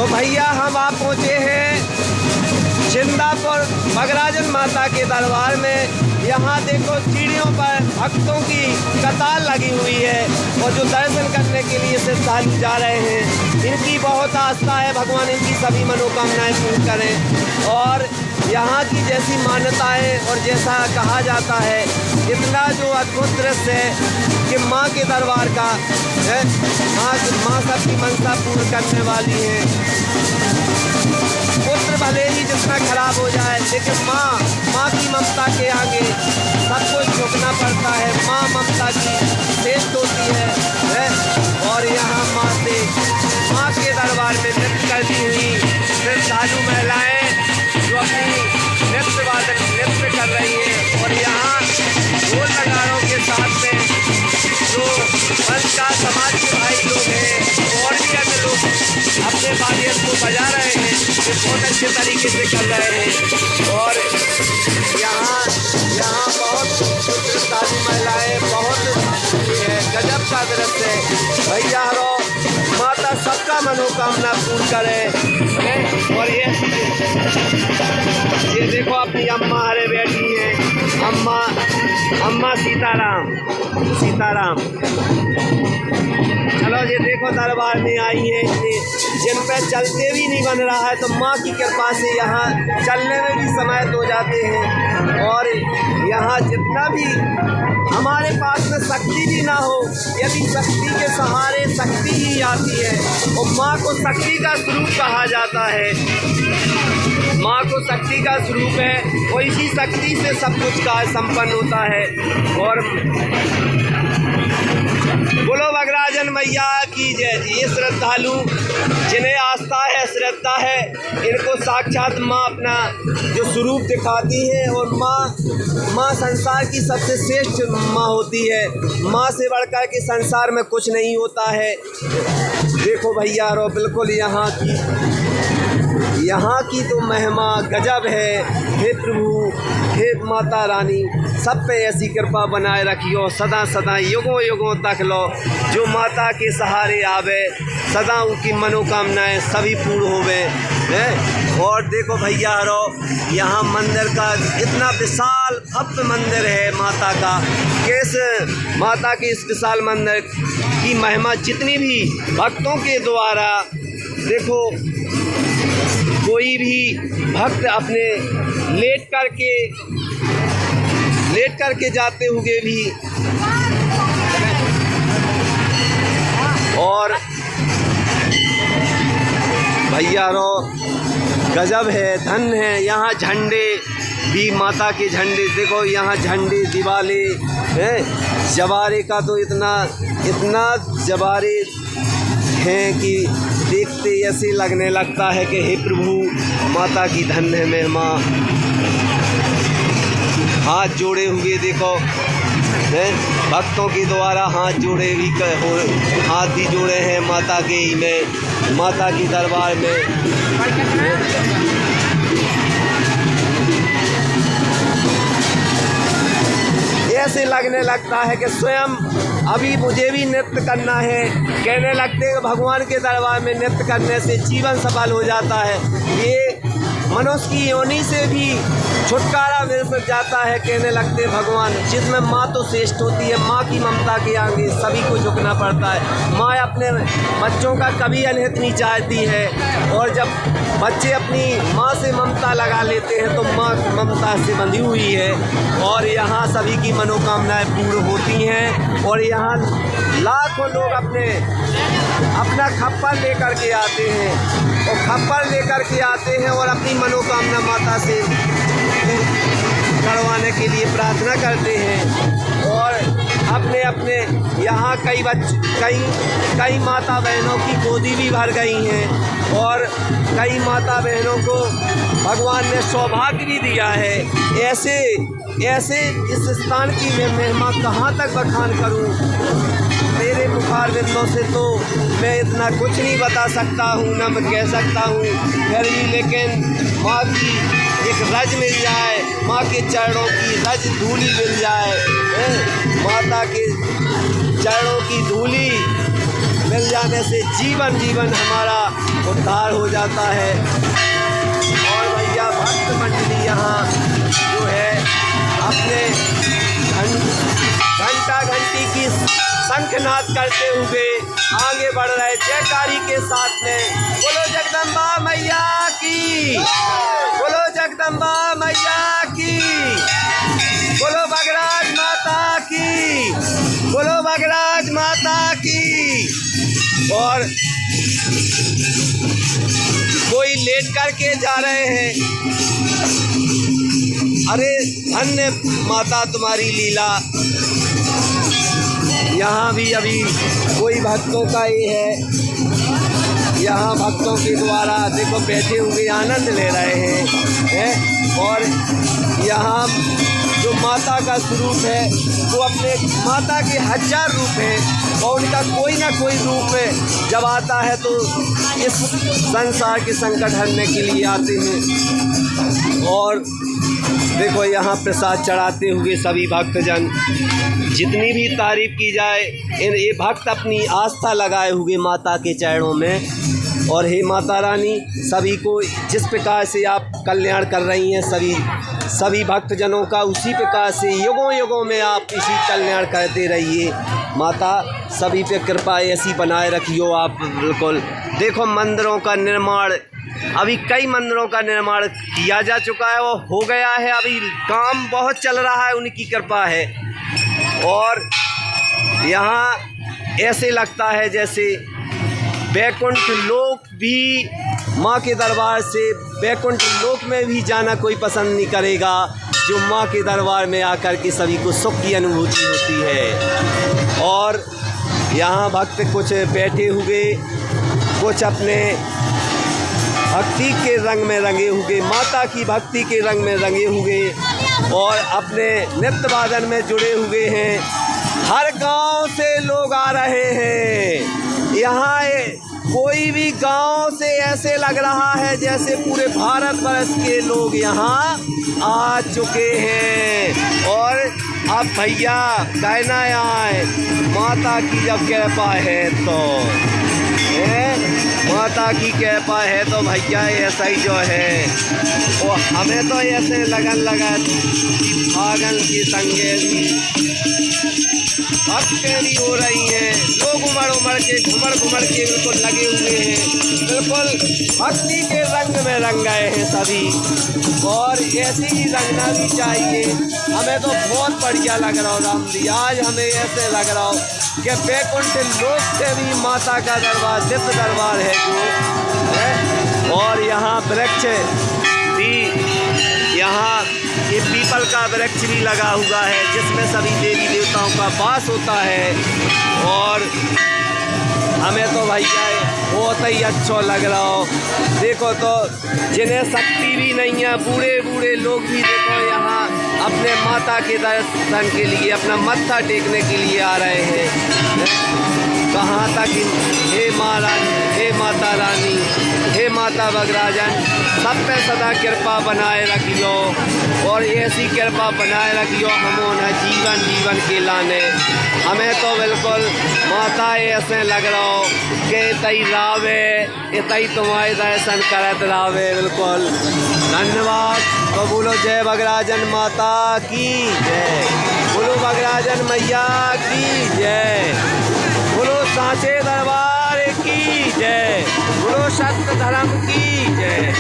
तो भैया हम आप पहुँचे हैं छिंदापुर बगराजन माता के दरबार में। यहाँ देखो सीढ़ियों पर भक्तों की कतार लगी हुई है और जो दर्शन करने के लिए श्रद्धालु जा रहे हैं, इनकी बहुत आस्था है, भगवान इनकी सभी मनोकामनाएं पूर्ण करें। और यहाँ की जैसी मान्यताएं और जैसा कहा जाता है, इतना जो अद्भुत दृश्य है कि माँ के दरबार का है, माँ सबकी मनसा पूर्ण करने वाली है। पुत्र भले ही जितना खराब हो जाए, लेकिन माँ की ममता के आगे सब कुछ झुकना पड़ता है। माँ ममता की श्रेष्ठ होती है। और यहाँ माँ के दरबार में नृत्य करती हुई श्रद्धालु महिलाएं जो अपनी नृत्य कर रही हैं। और यहाँ ढोल नगाड़ों के साथ में जो पंच का समाज के भाई लोग हैं और भी अन्य लोग अपने वाद्य को बजा रहे हैं, ये बहुत अच्छे तरीके से कर रहे हैं। और यहाँ बहुत श्रद्धालु महिलाएं, बहुत गजब का दृश्य है। भैया रो माता सबका मनोकामना पूर्ण करे। और ये देखो अपनी अम्मा हरे बैठी हैं, अम्मा सीताराम। चलो ये देखो दरबार में आई है, जिन पे चलते भी नहीं बन रहा है, तो माँ की कृपा से यहाँ चलने में भी समय हो जाते हैं। और यहाँ जितना भी हमारे पास में शक्ति भी ना हो, यदि शक्ति के सहारे शक्ति ही आती है, और माँ को शक्ति का स्वरूप कहा जाता है। माँ को शक्ति का स्वरूप है और इसी शक्ति से सब कुछ का संपन्न होता है। और बोलो बगराजन मैया की जय। ये श्रद्धालु जिन्हें आस्था है, श्रद्धा है, इनको साक्षात माँ अपना जो स्वरूप दिखाती है। और माँ संसार की सबसे श्रेष्ठ माँ होती है। माँ से बढ़कर के संसार में कुछ नहीं होता है। देखो भैया रो बिल्कुल यहाँ की तो महिमा गजब है। हे प्रभु, हे माता रानी, सब पे ऐसी कृपा बनाए रखियो, सदा सदा युगों युगों तक लो। जो माता के सहारे आवे, सदा उनकी मनोकामनाएं सभी पूर्ण होवे हैं। और देखो भैया रो यहाँ मंदिर का इतना विशाल भव्य मंदिर है माता का। कैसे माता के इस विशाल मंदिर की महिमा जितनी भी भक्तों के द्वारा, देखो कोई भी भक्त अपने लेट करके जाते हुए भी, और भैया रो गजब है, धन है। यहाँ झंडे भी, माता के झंडे देखो, यहाँ झंडे दिवाले हैं। जवारे का तो इतना जवारे हैं कि देखते ऐसे लगने लगता है कि हे प्रभु, माता की धन है महिमा। हाथ जोड़े हुए देखो हैं, भक्तों के द्वारा हाथ भी जोड़े हैं माता के ही में, माता की दरबार में। ऐसे लगने लगता है कि स्वयं अभी मुझे भी नृत्य करना है। कहने लगते हैं भगवान के दरबार में नृत्य करने से जीवन सफल हो जाता है। ये मनुष्य की योनि से भी छुटकारा मिल जाता है। कहने लगते भगवान, जिसमें माँ तो श्रेष्ठ होती है, माँ की ममता के आगे सभी को झुकना पड़ता है। माँ अपने बच्चों का कभी अनहित नहीं चाहती है। और जब बच्चे अपनी माँ से ममता लगा लेते हैं तो माँ ममता से बंधी हुई है। और यहाँ सभी की मनोकामनाएं पूर्ण होती हैं। और यहाँ लाखों लोग अपना खप्पर लेकर के आते हैं, और खप्पर लेकर के आते हैं और अपनी मनोकामना माता से करवाने के लिए प्रार्थना करते हैं। और अपने यहाँ कई माता बहनों की गोदी भी भर गई हैं। और कई माता बहनों को भगवान ने सौभाग्य भी दिया है। ऐसे इस स्थान की मैं महिमा कहाँ तक बखान करूँ। मेरे मुखारबिंदों से तो मैं इतना कुछ नहीं बता सकता हूँ, ना मैं कह सकता हूँ। फिर भी लेकिन माँ की एक रज मिल जाए, माँ के चरणों की रज धूली मिल जाए, माता के चरणों की धूली मिल जाने से जीवन हमारा उद्धार हो जाता है। और भैया भक्त मंडली यहाँ जो है अपने घंटा घंटी की शंखनाद करते हुए आगे बढ़ रहे जयकारी के साथ में। बोलो जगदम्बा मैया की, बोलो जगदम्बा मैया की, बोलो बगराज माता की, बोलो बगराज माता की। और कोई लेट करके जा रहे हैं। अरे धन्य माता तुम्हारी लीला। यहाँ भी अभी कोई भक्तों का ये है, यहाँ भक्तों के द्वारा देखो बैठे हुए आनंद ले रहे हैं। और यहाँ जो माता का स्वरूप है वो अपने माता के 1000 रूप हैं और उनका कोई ना कोई रूप में जब आता है तो इस संसार के संकट हरने के लिए आते हैं। और देखो यहाँ प्रसाद चढ़ाते हुए सभी भक्तजन, जितनी भी तारीफ की जाए ये भक्त अपनी आस्था लगाए हुए माता के चरणों में। और हे माता रानी, सभी को जिस प्रकार से आप कल्याण कर रही हैं सभी भक्तजनों का, उसी प्रकार से युगों युगों में आप इसी कल्याण करते रहिए। माता सभी पे कृपा ऐसी बनाए रखियो आप। बिल्कुल देखो मंदिरों का निर्माण, अभी कई मंदिरों का निर्माण किया जा चुका है, वो हो गया है, अभी काम बहुत चल रहा है, उनकी कृपा है। और यहाँ ऐसे लगता है जैसे बैकुंठ लोक भी, माँ के दरबार से बैकुंठ लोक में भी जाना कोई पसंद नहीं करेगा जो माँ के दरबार में आकर के सभी को सुख की अनुभूति होती है। और यहाँ भक्त कुछ बैठे हुए, कुछ अपने भक्ति के रंग में रंगे हुए, माता की भक्ति के रंग में रंगे हुए और अपने नृत्य वादन में जुड़े हुए हैं। हर गांव से लोग आ रहे हैं। यहाँ कोई भी गांव से ऐसे लग रहा है जैसे पूरे भारतवर्ष के लोग यहाँ आ चुके हैं। और अब भैया कहना आए, माता की जब कृपा है तो माता की कृपा है तो भैया ऐसा ही जो है। और हमें तो ऐसे लगन लगा फागन की संगे भक्तें भी हो रही हैं, लोग उमड़ के घुमड़ के बिल्कुल लगे हुए हैं, बिल्कुल भक्ति के रंग में रंग गए हैं सभी। और ऐसे ही रंगना भी चाहिए। हमें तो बहुत बढ़िया लग रहा हो राम जी, आज हमें ऐसे लग रहा हो कि बैकुंठ लोक से भी माता का दरबार दिव्य दरबार है जो है। और यहाँ वृक्ष भी, यहाँ ये पीपल का वृक्ष भी लगा हुआ है जिसमें सभी देवी देवताओं का वास होता है। और हमें तो भैया बहुत ही अच्छा लग रहा हो। देखो तो जिन्हें शक्ति भी नहीं है, बूढ़े बूढ़े लोग भी देखो यहाँ अपने माता के दर्शन के लिए, अपना मत्था टेकने के लिए आ रहे हैं। कहाँ तक हे माँ रानी, हे माता रानी, हे माता बगराजन, सब पे सदा कृपा बनाए रखियो और ऐसी कृपा बनाए रखियो हमों न जीवन के लाने। हमें तो बिल्कुल माता ऐसे लग रहा हो कि तई रावे, इतई तुम्हारे दर्शन करत रावे। बिल्कुल धन्यवाद। तो बोलो जय बगराजन माता की जय, बोलो बगराजन मैया की जय, बोलो सांचे दरबार की जय, बोलो सत्य धर्म की जय।